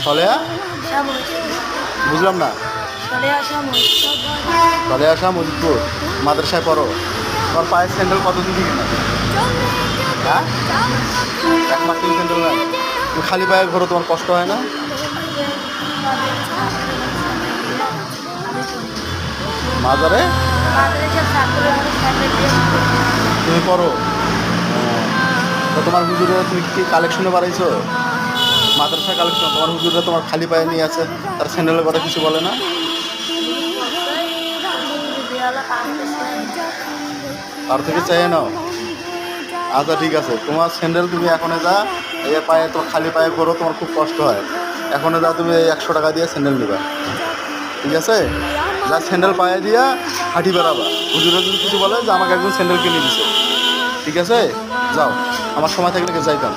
সলেয়া বুঝলাম না। সলেয়া মজিদপুর মাদ্রাসায় পড়ো। তোমার পায়ের স্যান্ডেল কত দিন কিনা? হ্যাঁ, এক মাস থেকে স্যান্ডেল নাই। তুমি খালি পায়ে ঘোরো, তোমার কষ্ট হয় না? মাজারে তুমি পড়ো? তো তোমার হুজুরে তুমি কি কালেকশনে বাড়াইছো? মাদ্রাসা কালেকশন তোমার হুজুরে তোমার খালি পায়ে নিয়ে আছে, তার স্যান্ডেলের কথা কিছু বলে না? তার থেকে চাইয়ে নাও। আচ্ছা ঠিক আছে, তোমার স্যান্ডেল তুমি এখনে যা, এই পায়ে তোমার খালি পায়ে করো, তোমার খুব কষ্ট হয়। এখনে যা, তুমি 100 টাকা দিয়ে স্যান্ডেল নিবা, ঠিক আছে? যা স্যান্ডেল পায়ে দিয়া হাঁটি বেড়াবা। হুজুরে যদি কিছু বলে যে আমাকে একজন স্যান্ডেল কিনে দিছে, ঠিক আছে? যাও, আমার সময় থাকলে যাইতাম।